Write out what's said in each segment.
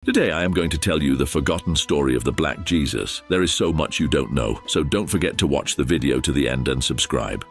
Today I am going to tell you the forgotten story of the Black Jesus. There is so much you don't know, so don't forget to watch the video to the end and subscribe.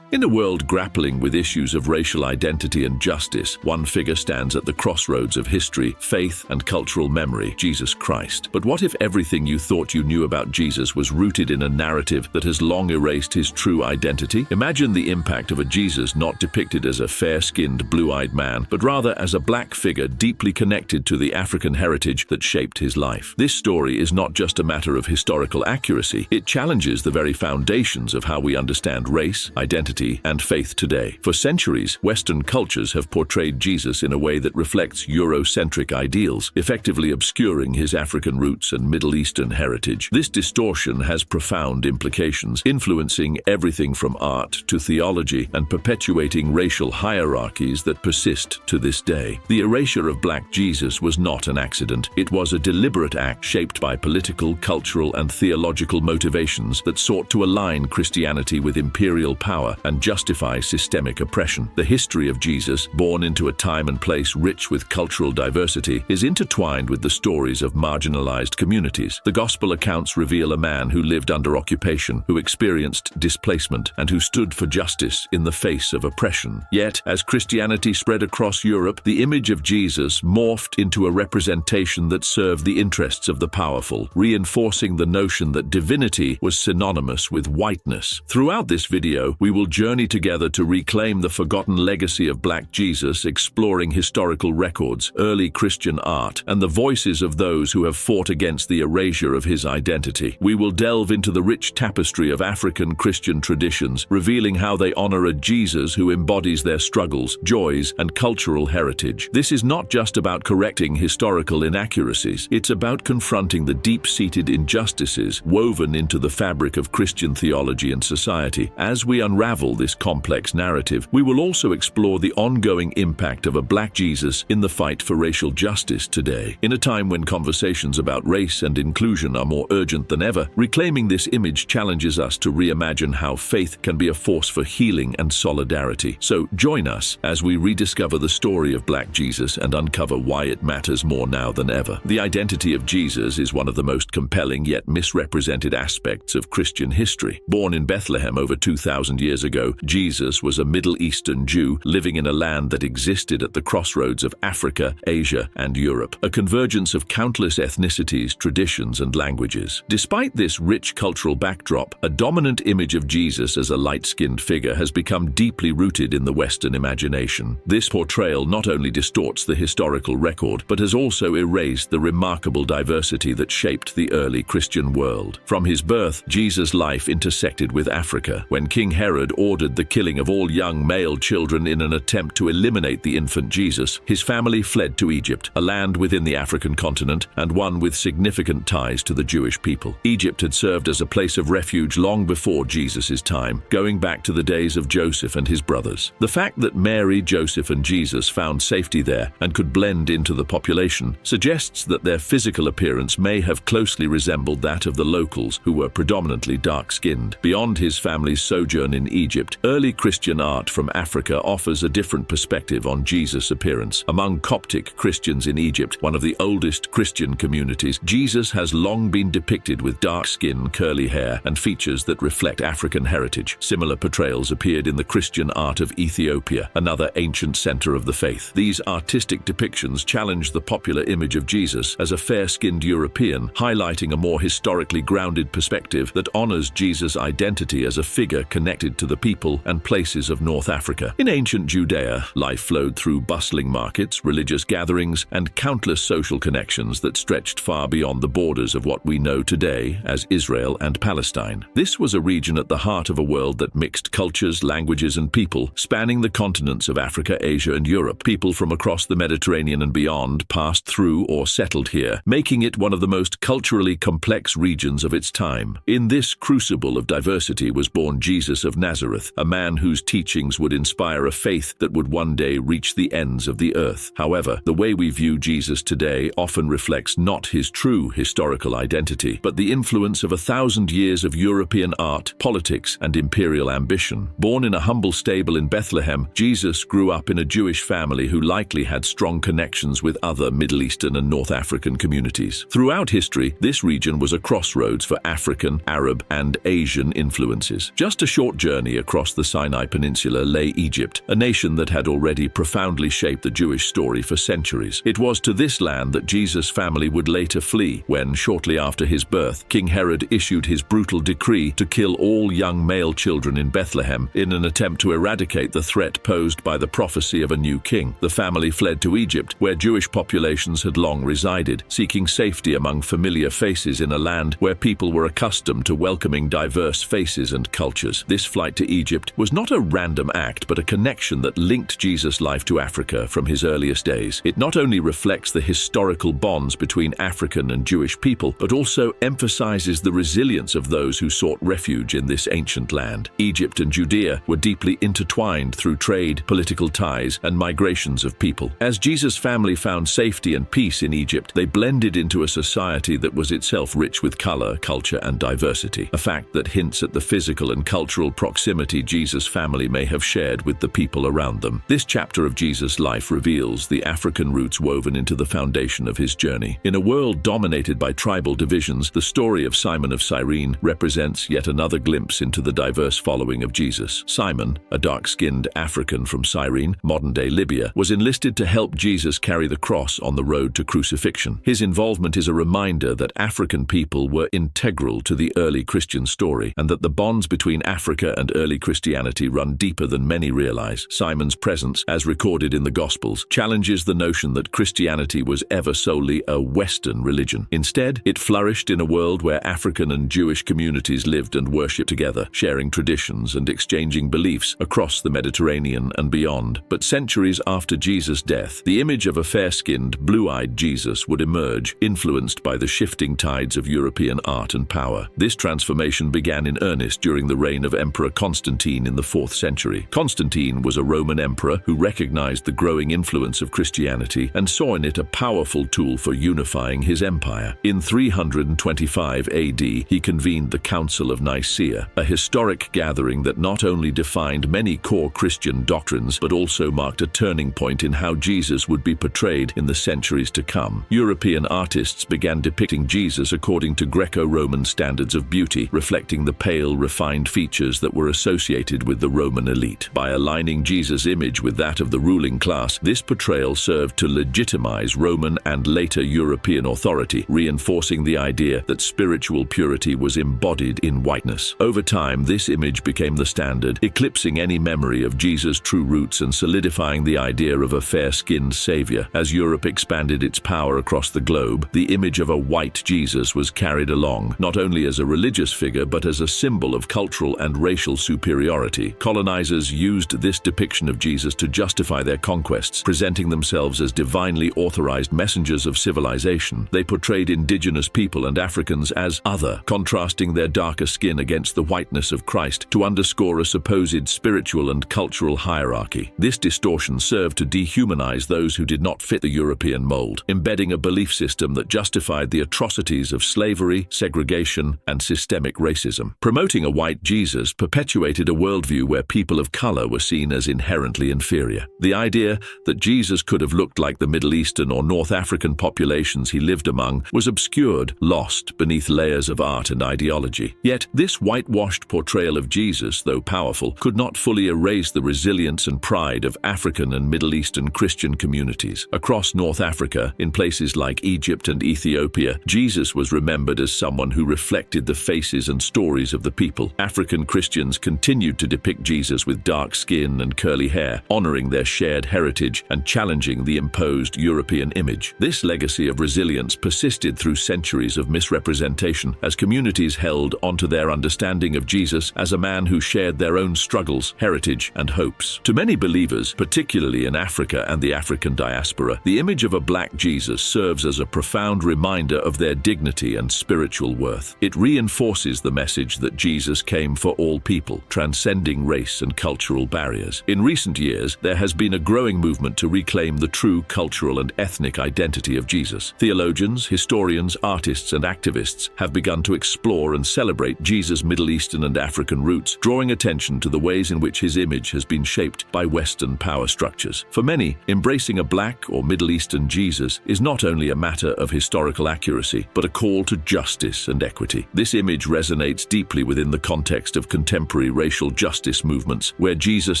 In a world grappling with issues of racial identity and justice, one figure stands at the crossroads of history, faith, and cultural memory: Jesus Christ. But what if everything you thought you knew about Jesus was rooted in a narrative that has long erased his true identity? Imagine the impact of a Jesus not depicted as a fair-skinned, blue-eyed man, but rather as a black figure deeply connected to the African heritage that shaped his life. This story is not just a matter of historical accuracy, it challenges the very foundations of how we understand race, identity, and faith today. For centuries, Western cultures have portrayed Jesus in a way that reflects Eurocentric ideals, effectively obscuring his African roots and Middle Eastern heritage. This distortion has profound implications, influencing everything from art to theology and perpetuating racial hierarchies that persist to this day. The erasure of Black Jesus was not an accident. It was a deliberate act shaped by political, cultural, and theological motivations that sought to align Christianity with imperial power and justify systemic oppression. The history of Jesus, born into a time and place rich with cultural diversity, is intertwined with the stories of marginalized communities. The gospel accounts reveal a man who lived under occupation, who experienced displacement, and who stood for justice in the face of oppression. Yet, as Christianity spread across Europe, the image of Jesus morphed into a representation that served the interests of the powerful, reinforcing the notion that divinity was synonymous with whiteness. Throughout this video, we will journey together to reclaim the forgotten legacy of Black Jesus, exploring historical records, early Christian art, and the voices of those who have fought against the erasure of his identity. We will delve into the rich tapestry of African Christian traditions, revealing how they honor a Jesus who embodies their struggles, joys, and cultural heritage. This is not just about correcting historical inaccuracies, it's about confronting the deep-seated injustices woven into the fabric of Christian theology and society. As we unravel this complex narrative, we will also explore the ongoing impact of a Black Jesus in the fight for racial justice today. In a time when conversations about race and inclusion are more urgent than ever, reclaiming this image challenges us to reimagine how faith can be a force for healing and solidarity. So join us as we rediscover the story of Black Jesus and uncover why it matters more now than ever. The identity of Jesus is one of the most compelling yet misrepresented aspects of Christian history. Born in Bethlehem over 2,000 years ago, Jesus was a Middle Eastern Jew living in a land that existed at the crossroads of Africa, Asia, and Europe, a convergence of countless ethnicities, traditions, and languages. Despite this rich cultural backdrop, a dominant image of Jesus as a light-skinned figure has become deeply rooted in the Western imagination. This portrayal not only distorts the historical record, but has also erased the remarkable diversity that shaped the early Christian world. From his birth, Jesus' life intersected with Africa. When King Herod ordered the killing of all young male children in an attempt to eliminate the infant Jesus, his family fled to Egypt, a land within the African continent and one with significant ties to the Jewish people. Egypt had served as a place of refuge long before Jesus' time, going back to the days of Joseph and his brothers. The fact that Mary, Joseph, and Jesus found safety there and could blend into the population suggests that their physical appearance may have closely resembled that of the locals, who were predominantly dark-skinned. Beyond his family's sojourn in Egypt, early Christian art from Africa offers a different perspective on Jesus' appearance. Among Coptic Christians in Egypt, one of the oldest Christian communities, Jesus has long been depicted with dark skin, curly hair, and features that reflect African heritage. Similar portrayals appeared in the Christian art of Ethiopia, another ancient center of the faith. These artistic depictions challenge the popular image of Jesus as a fair-skinned European, highlighting a more historically grounded perspective that honors Jesus' identity as a figure connected to the people and places of North Africa. In ancient Judea, life flowed through bustling markets, religious gatherings, and countless social connections that stretched far beyond the borders of what we know today as Israel and Palestine. This was a region at the heart of a world that mixed cultures, languages, and people, spanning the continents of Africa, Asia, and Europe. People from across the Mediterranean and beyond passed through or settled here, making it one of the most culturally complex regions of its time. In this crucible of diversity was born Jesus of Nazareth, Nazareth, a man whose teachings would inspire a faith that would one day reach the ends of the earth. However, the way we view Jesus today often reflects not his true historical identity, but the influence of 1,000 years of European art, politics, and imperial ambition. Born in a humble stable in Bethlehem, Jesus grew up in a Jewish family who likely had strong connections with other Middle Eastern and North African communities. Throughout history, this region was a crossroads for African, Arab, and Asian influences. Just a short journey across the Sinai Peninsula lay Egypt, a nation that had already profoundly shaped the Jewish story for centuries. It was to this land that Jesus' family would later flee when, shortly after his birth, King Herod issued his brutal decree to kill all young male children in Bethlehem in an attempt to eradicate the threat posed by the prophecy of a new king. The family fled to Egypt, where Jewish populations had long resided, seeking safety among familiar faces in a land where people were accustomed to welcoming diverse faces and cultures. This flight to Egypt was not a random act, but a connection that linked Jesus' life to Africa from his earliest days. It not only reflects the historical bonds between African and Jewish people, but also emphasizes the resilience of those who sought refuge in this ancient land. Egypt and Judea were deeply intertwined through trade, political ties, and migrations of people. As Jesus' family found safety and peace in Egypt, they blended into a society that was itself rich with color, culture, and diversity, a fact that hints at the physical and cultural proximity Jesus' family may have shared with the people around them. This chapter of Jesus' life reveals the African roots woven into the foundation of his journey. In a world dominated by tribal divisions, the story of Simon of Cyrene represents yet another glimpse into the diverse following of Jesus. Simon, a dark-skinned African from Cyrene, modern-day Libya, was enlisted to help Jesus carry the cross on the road to crucifixion. His involvement is a reminder that African people were integral to the early Christian story, and that the bonds between Africa and early Christianity run deeper than many realize. Simon's presence, as recorded in the Gospels, challenges the notion that Christianity was ever solely a Western religion. Instead, it flourished in a world where African and Jewish communities lived and worshipped together, sharing traditions and exchanging beliefs across the Mediterranean and beyond. But centuries after Jesus' death, the image of a fair-skinned, blue-eyed Jesus would emerge, influenced by the shifting tides of European art and power. This transformation began in earnest during the reign of Emperor Constantine in the 4th century. Constantine was a Roman emperor who recognized the growing influence of Christianity and saw in it a powerful tool for unifying his empire. In 325 AD, he convened the Council of Nicaea, a historic gathering that not only defined many core Christian doctrines, but also marked a turning point in how Jesus would be portrayed in the centuries to come. European artists began depicting Jesus according to Greco-Roman standards of beauty, reflecting the pale, refined features that were associated with the Roman elite. By aligning Jesus' image with that of the ruling class, this portrayal served to legitimize Roman and later European authority, reinforcing the idea that spiritual purity was embodied in whiteness. Over time, this image became the standard, eclipsing any memory of Jesus' true roots and solidifying the idea of a fair-skinned savior. As Europe expanded its power across the globe, the image of a white Jesus was carried along, not only as a religious figure but as a symbol of cultural and racial superiority. Colonizers used this depiction of Jesus to justify their conquests, presenting themselves as divinely authorized messengers of civilization. They portrayed indigenous people and Africans as other, contrasting their darker skin against the whiteness of Christ to underscore a supposed spiritual and cultural hierarchy. This distortion served to dehumanize those who did not fit the European mold, embedding a belief system that justified the atrocities of slavery, segregation, and systemic racism. Promoting a white Jesus perpetuated a worldview where people of color were seen as inherently inferior. The idea that Jesus could have looked like the Middle Eastern or North African populations he lived among was obscured, lost beneath layers of art and ideology. Yet, this whitewashed portrayal of Jesus, though powerful, could not fully erase the resilience and pride of African and Middle Eastern Christian communities. Across North Africa, in places like Egypt and Ethiopia, Jesus was remembered as someone who reflected the faces and stories of the people. African Christians continued to depict Jesus with dark skin and curly hair, honoring their shared heritage and challenging the imposed European image. This legacy of resilience persisted through centuries of misrepresentation as communities held onto their understanding of Jesus as a man who shared their own struggles, heritage, and hopes. To many believers, particularly in Africa and the African diaspora, the image of a black Jesus serves as a profound reminder of their dignity and spiritual worth. It reinforces the message that Jesus came for all people, gospel, transcending race and cultural barriers. In recent years, there has been a growing movement to reclaim the true cultural and ethnic identity of Jesus. Theologians, historians, artists, and activists have begun to explore and celebrate Jesus' Middle Eastern and African roots, drawing attention to the ways in which his image has been shaped by Western power structures. For many, embracing a Black or Middle Eastern Jesus is not only a matter of historical accuracy, but a call to justice and equity. This image resonates deeply within the context of contemporary racial justice movements, where Jesus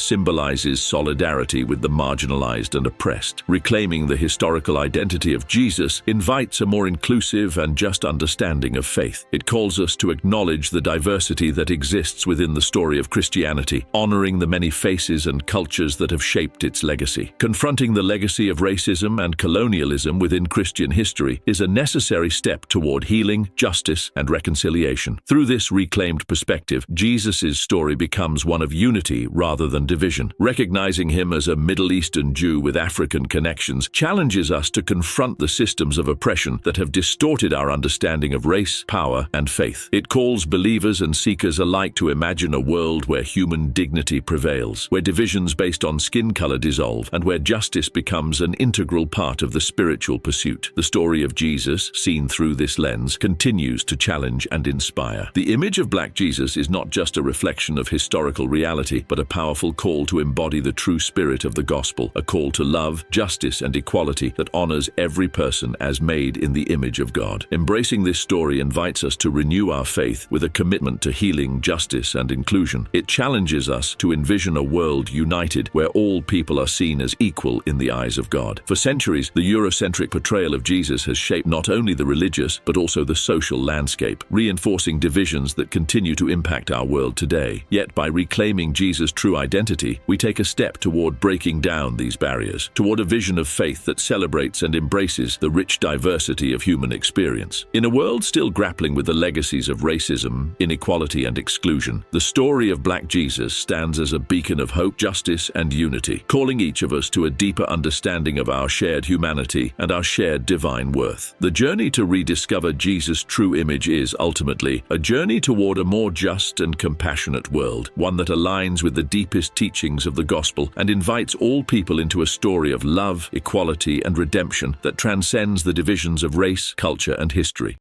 symbolizes solidarity with the marginalized and oppressed. Reclaiming the historical identity of Jesus invites a more inclusive and just understanding of faith. It calls us to acknowledge the diversity that exists within the story of Christianity, honoring the many faces and cultures that have shaped its legacy. Confronting the legacy of racism and colonialism within Christian history is a necessary step toward healing, justice, and reconciliation. Through this reclaimed perspective, Jesus' story becomes one of unity rather than division. Recognizing him as a Middle Eastern Jew with African connections challenges us to confront the systems of oppression that have distorted our understanding of race, power, and faith. It calls believers and seekers alike to imagine a world where human dignity prevails, where divisions based on skin color dissolve, and where justice becomes an integral part of the spiritual pursuit. The story of Jesus, seen through this lens, continues to challenge and inspire. The image of Black Jesus is not just a reflection of historical reality, but a powerful call to embody the true spirit of the gospel, a call to love, justice, and equality that honors every person as made in the image of God. Embracing this story invites us to renew our faith with a commitment to healing, justice, and inclusion. It challenges us to envision a world united where all people are seen as equal in the eyes of God. For centuries, the Eurocentric portrayal of Jesus has shaped not only the religious, but also the social landscape, reinforcing divisions that continue to impact our world today. Yet, by reclaiming Jesus' true identity, we take a step toward breaking down these barriers, toward a vision of faith that celebrates and embraces the rich diversity of human experience. In a world still grappling with the legacies of racism, inequality, and exclusion, the story of Black Jesus stands as a beacon of hope, justice, and unity, calling each of us to a deeper understanding of our shared humanity and our shared divine worth. The journey to rediscover Jesus' true image is, ultimately, a journey toward a more just and compassionate world, one that aligns with the deepest teachings of the gospel and invites all people into a story of love, equality, and redemption that transcends the divisions of race, culture, and history.